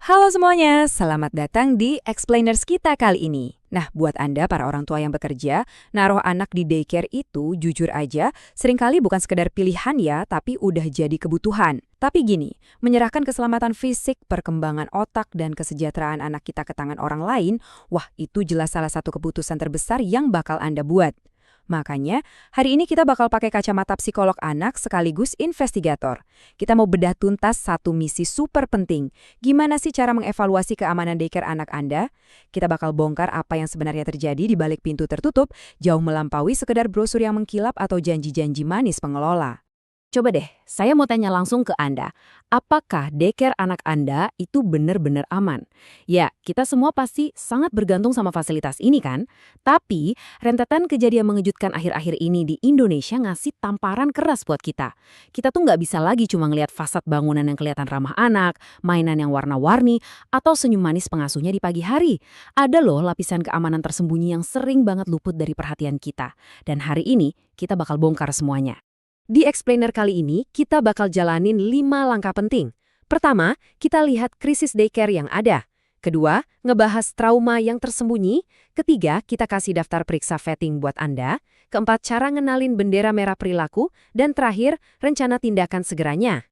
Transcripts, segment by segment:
Halo semuanya, selamat datang di Explainers kita kali ini. Nah, buat Anda para orang tua yang bekerja, naruh anak di daycare itu jujur aja seringkali bukan sekedar pilihan ya, tapi udah jadi kebutuhan. Tapi gini, menyerahkan keselamatan fisik, perkembangan otak, dan kesejahteraan anak kita ke tangan orang lain, wah itu jelas salah satu keputusan terbesar yang bakal Anda buat. Makanya, hari ini kita bakal pakai kacamata psikolog anak sekaligus investigator. Kita mau bedah tuntas satu misi super penting. Gimana sih cara mengevaluasi keamanan daycare anak Anda? Kita bakal bongkar apa yang sebenarnya terjadi di balik pintu tertutup, jauh melampaui sekedar brosur yang mengkilap atau janji-janji manis pengelola. Coba deh, saya mau tanya langsung ke Anda. Apakah daycare anak Anda itu benar-benar aman? Ya, kita semua pasti sangat bergantung sama fasilitas ini kan? Tapi, rentetan kejadian mengejutkan akhir-akhir ini di Indonesia ngasih tamparan keras buat kita. Kita tuh nggak bisa lagi cuma ngelihat fasad bangunan yang kelihatan ramah anak, mainan yang warna-warni, atau senyum manis pengasuhnya di pagi hari. Ada loh lapisan keamanan tersembunyi yang sering banget luput dari perhatian kita. Dan hari ini, kita bakal bongkar semuanya. Di Explainer kali ini, kita bakal jalanin 5 langkah penting. Pertama, kita lihat krisis daycare yang ada. Kedua, ngebahas trauma yang tersembunyi. Ketiga, kita kasih daftar periksa vetting buat Anda. Keempat, cara ngenalin bendera merah perilaku. Dan terakhir, rencana tindakan segeranya.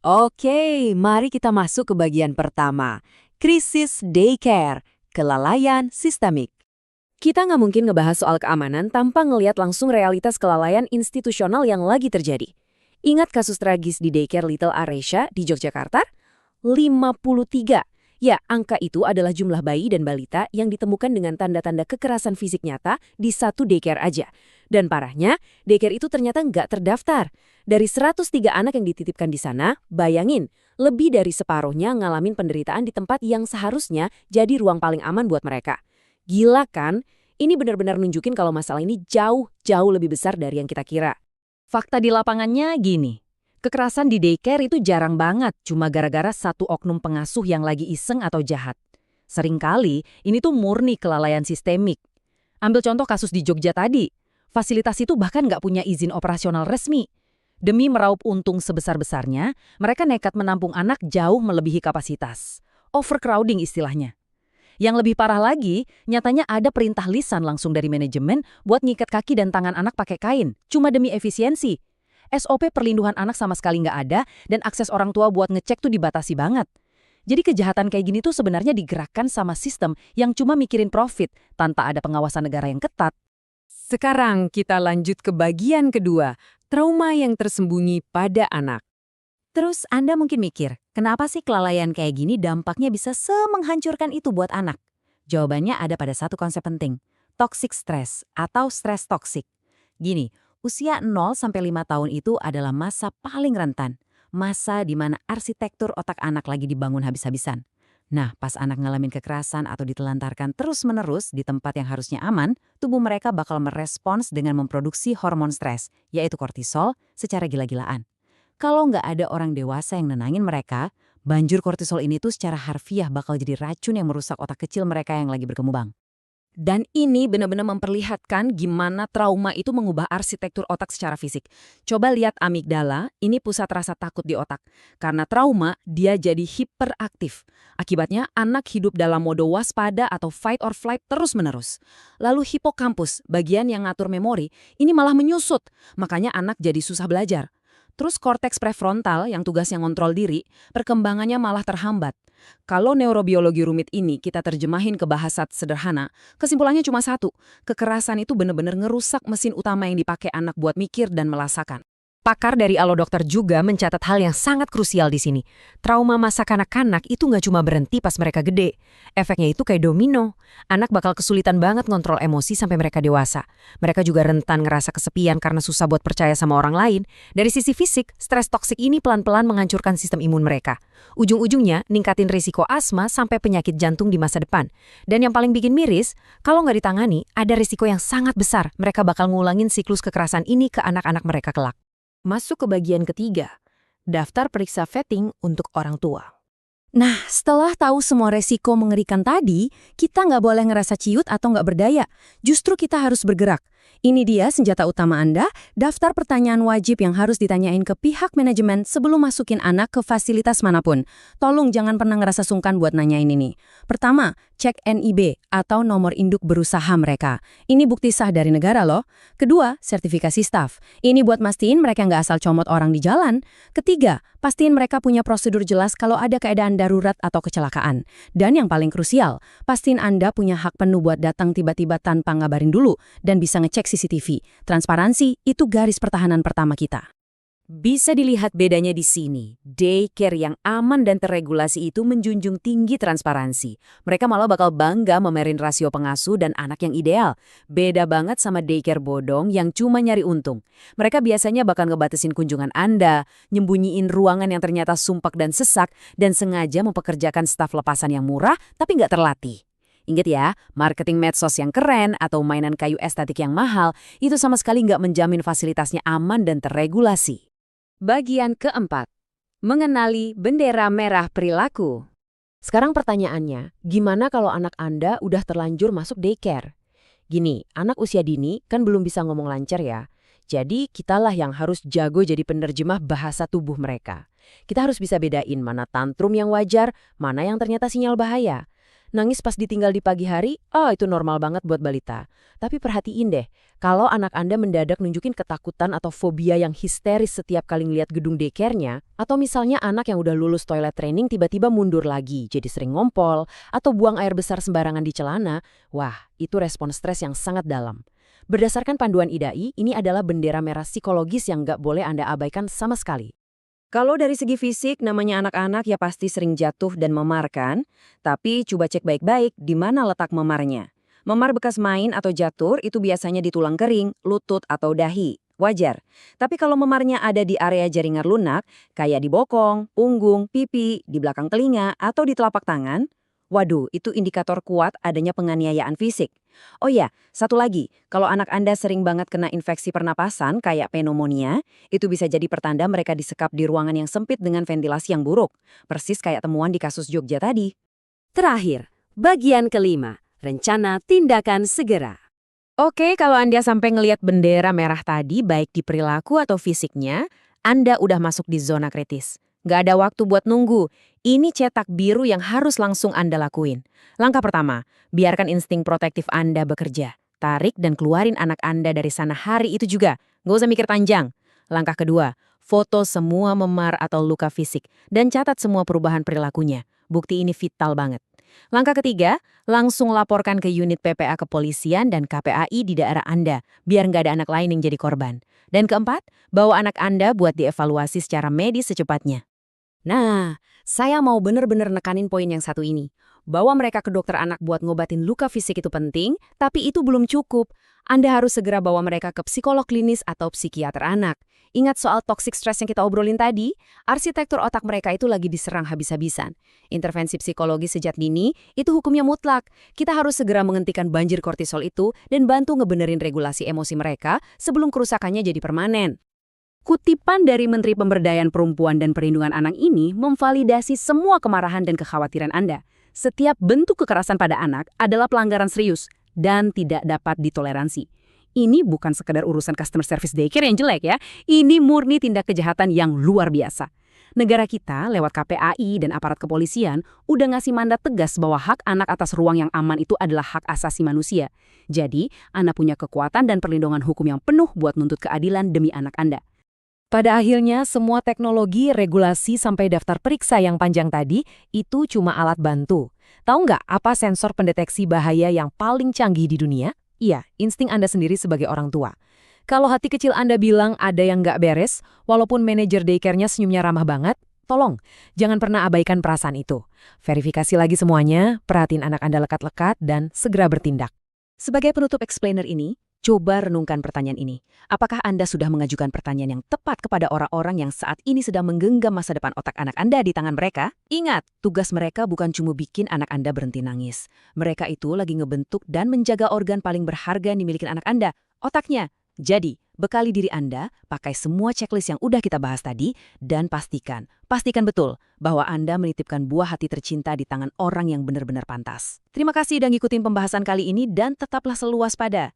Oke, mari kita masuk ke bagian pertama. Krisis daycare, kelalaian sistemik. Kita nggak mungkin ngebahas soal keamanan tanpa ngelihat langsung realitas kelalaian institusional yang lagi terjadi. Ingat kasus tragis di daycare Little Aresha di Yogyakarta? 53. Ya, angka itu adalah jumlah bayi dan balita yang ditemukan dengan tanda-tanda kekerasan fisik nyata di satu daycare aja. Dan parahnya, daycare itu ternyata nggak terdaftar. Dari 103 anak yang dititipkan di sana, bayangin, lebih dari separuhnya ngalamin penderitaan di tempat yang seharusnya jadi ruang paling aman buat mereka. Gila kan? Ini benar-benar nunjukin kalau masalah ini jauh lebih besar dari yang kita kira. Fakta di lapangannya gini. Kekerasan di daycare itu jarang banget cuma gara-gara satu oknum pengasuh yang lagi iseng atau jahat. Seringkali ini tuh murni kelalaian sistemik. Ambil contoh kasus di Jogja tadi. Fasilitas itu bahkan nggak punya izin operasional resmi. Demi meraup untung sebesar-besarnya, mereka nekat menampung anak jauh melebihi kapasitas. Overcrowding istilahnya. Yang lebih parah lagi, nyatanya ada perintah lisan langsung dari manajemen buat ngikat kaki dan tangan anak pakai kain, cuma demi efisiensi. SOP perlindungan anak sama sekali nggak ada, dan akses orang tua buat ngecek tuh dibatasi banget. Jadi kejahatan kayak gini tuh sebenarnya digerakkan sama sistem yang cuma mikirin profit, tanpa ada pengawasan negara yang ketat. Sekarang kita lanjut ke bagian kedua, trauma yang tersembunyi pada anak. Terus Anda mungkin mikir, kenapa sih kelalaian kayak gini dampaknya bisa semenghancurkan itu buat anak? Jawabannya ada pada satu konsep penting, toxic stress atau stres toksik. Gini, usia 0-5 tahun itu adalah masa paling rentan. Masa di mana arsitektur otak anak lagi dibangun habis-habisan. Nah, pas anak ngalamin kekerasan atau ditelantarkan terus-menerus di tempat yang harusnya aman, tubuh mereka bakal merespons dengan memproduksi hormon stres, yaitu kortisol, secara gila-gilaan. Kalau nggak ada orang dewasa yang nenangin mereka, banjur kortisol ini tuh secara harfiah bakal jadi racun yang merusak otak kecil mereka yang lagi berkembang. Dan ini benar-benar memperlihatkan gimana trauma itu mengubah arsitektur otak secara fisik. Coba lihat amigdala, ini pusat rasa takut di otak. Karena trauma, dia jadi hiperaktif. Akibatnya, anak hidup dalam mode waspada atau fight or flight terus-menerus. Lalu hipokampus, bagian yang ngatur memori, ini malah menyusut. Makanya anak jadi susah belajar. Terus korteks prefrontal yang tugasnya ngontrol diri, perkembangannya malah terhambat. Kalau neurobiologi rumit ini kita terjemahin ke bahasa sederhana, kesimpulannya cuma satu, kekerasan itu benar-benar ngerusak mesin utama yang dipakai anak buat mikir dan merasakan. Pakar dari Alo Dokter juga mencatat hal yang sangat krusial di sini. Trauma masa kanak-kanak itu nggak cuma berhenti pas mereka gede. Efeknya itu kayak domino. Anak bakal kesulitan banget ngontrol emosi sampai mereka dewasa. Mereka juga rentan ngerasa kesepian karena susah buat percaya sama orang lain. Dari sisi fisik, stres toksik ini pelan-pelan menghancurkan sistem imun mereka. Ujung-ujungnya ningkatin risiko asma sampai penyakit jantung di masa depan. Dan yang paling bikin miris, kalau nggak ditangani, ada risiko yang sangat besar. Mereka bakal ngulangin siklus kekerasan ini ke anak-anak mereka kelak. Masuk ke bagian ketiga, daftar periksa vetting untuk orang tua. Nah, setelah tahu semua resiko mengerikan tadi, kita nggak boleh ngerasa ciut atau nggak berdaya. Justru kita harus bergerak. Ini dia senjata utama Anda, daftar pertanyaan wajib yang harus ditanyain ke pihak manajemen sebelum masukin anak ke fasilitas manapun. Tolong jangan pernah ngerasa sungkan buat nanyain ini. Pertama, cek NIB atau nomor induk berusaha mereka. Ini bukti sah dari negara loh. Kedua, sertifikasi staf. Ini buat mastiin mereka nggak asal comot orang di jalan. Ketiga, pastiin mereka punya prosedur jelas kalau ada keadaan darurat atau kecelakaan. Dan yang paling krusial, pastiin Anda punya hak penuh buat datang tiba-tiba tanpa ngabarin dulu dan bisa ngecek CCTV. Transparansi itu garis pertahanan pertama kita. Bisa dilihat bedanya di sini. Daycare yang aman dan terregulasi itu menjunjung tinggi transparansi. Mereka malah bakal bangga memerin rasio pengasuh dan anak yang ideal. Beda banget sama daycare bodong yang cuma nyari untung. Mereka biasanya bakal ngebatasin kunjungan Anda, nyembunyiin ruangan yang ternyata sumpek dan sesak, dan sengaja mempekerjakan staf lepasan yang murah tapi nggak terlatih. Ingat ya, marketing medsos yang keren atau mainan kayu estetik yang mahal itu sama sekali nggak menjamin fasilitasnya aman dan terregulasi. Bagian keempat, mengenali bendera merah perilaku. Sekarang pertanyaannya, gimana kalau anak Anda udah terlanjur masuk daycare? Gini, anak usia dini kan belum bisa ngomong lancar ya. Jadi kitalah yang harus jago jadi penerjemah bahasa tubuh mereka. Kita harus bisa bedain mana tantrum yang wajar, mana yang ternyata sinyal bahaya. Nangis pas ditinggal di pagi hari, itu normal banget buat balita. Tapi perhatiin deh, kalau anak Anda mendadak nunjukin ketakutan atau fobia yang histeris setiap kali ngeliat gedung daycare-nya, atau misalnya anak yang udah lulus toilet training tiba-tiba mundur lagi, jadi sering ngompol, atau buang air besar sembarangan di celana, wah, itu respon stres yang sangat dalam. Berdasarkan panduan IDAI, ini adalah bendera merah psikologis yang nggak boleh Anda abaikan sama sekali. Kalau dari segi fisik, namanya anak-anak ya pasti sering jatuh dan memar kan? Tapi coba cek baik-baik di mana letak memarnya. Memar bekas main atau jatuh itu biasanya di tulang kering, lutut, atau dahi. Wajar. Tapi kalau memarnya ada di area jaringan lunak, kayak di bokong, punggung, pipi, di belakang telinga, atau di telapak tangan, waduh, itu indikator kuat adanya penganiayaan fisik. Oh ya, satu lagi, kalau anak Anda sering banget kena infeksi pernapasan kayak pneumonia, itu bisa jadi pertanda mereka disekap di ruangan yang sempit dengan ventilasi yang buruk. Persis kayak temuan di kasus Jogja tadi. Terakhir, bagian kelima, rencana tindakan segera. Oke, kalau Anda sampai ngelihat bendera merah tadi, baik di perilaku atau fisiknya, Anda udah masuk di zona kritis. Nggak ada waktu buat nunggu. Ini cetak biru yang harus langsung Anda lakuin. Langkah pertama, biarkan insting protektif Anda bekerja. Tarik dan keluarin anak Anda dari sana hari itu juga. Nggak usah mikir panjang. Langkah kedua, foto semua memar atau luka fisik dan catat semua perubahan perilakunya. Bukti ini vital banget. Langkah ketiga, langsung laporkan ke unit PPA kepolisian dan KPAI di daerah Anda, biar nggak ada anak lain yang jadi korban. Dan keempat, bawa anak Anda buat dievaluasi secara medis secepatnya. Nah, saya mau bener-bener nekanin poin yang satu ini. Bawa mereka ke dokter anak buat ngobatin luka fisik itu penting, tapi itu belum cukup. Anda harus segera bawa mereka ke psikolog klinis atau psikiater anak. Ingat soal toxic stress yang kita obrolin tadi? Arsitektur otak mereka itu lagi diserang habis-habisan. Intervensi psikologi sejak dini itu hukumnya mutlak. Kita harus segera menghentikan banjir kortisol itu dan bantu ngebenerin regulasi emosi mereka sebelum kerusakannya jadi permanen. Kutipan dari Menteri Pemberdayaan Perempuan dan Perlindungan Anak ini memvalidasi semua kemarahan dan kekhawatiran Anda. Setiap bentuk kekerasan pada anak adalah pelanggaran serius dan tidak dapat ditoleransi. Ini bukan sekedar urusan customer service daycare yang jelek ya, ini murni tindak kejahatan yang luar biasa. Negara kita lewat KPAI dan aparat kepolisian udah ngasih mandat tegas bahwa hak anak atas ruang yang aman itu adalah hak asasi manusia. Jadi, Anda punya kekuatan dan perlindungan hukum yang penuh buat nuntut keadilan demi anak Anda. Pada akhirnya, semua teknologi, regulasi, sampai daftar periksa yang panjang tadi, itu cuma alat bantu. Tahu nggak apa sensor pendeteksi bahaya yang paling canggih di dunia? Iya, insting Anda sendiri sebagai orang tua. Kalau hati kecil Anda bilang ada yang nggak beres, walaupun manajer daycare-nya senyumnya ramah banget, tolong, jangan pernah abaikan perasaan itu. Verifikasi lagi semuanya, perhatiin anak Anda lekat-lekat, dan segera bertindak. Sebagai penutup explainer ini, coba renungkan pertanyaan ini. Apakah Anda sudah mengajukan pertanyaan yang tepat kepada orang-orang yang saat ini sedang menggenggam masa depan otak anak Anda di tangan mereka? Ingat, tugas mereka bukan cuma bikin anak Anda berhenti nangis. Mereka itu lagi ngebentuk dan menjaga organ paling berharga yang dimiliki anak Anda, otaknya. Jadi, bekali diri Anda, pakai semua checklist yang udah kita bahas tadi, dan pastikan betul bahwa Anda menitipkan buah hati tercinta di tangan orang yang benar-benar pantas. Terima kasih udah ngikutin pembahasan kali ini dan tetaplah selalu waspada.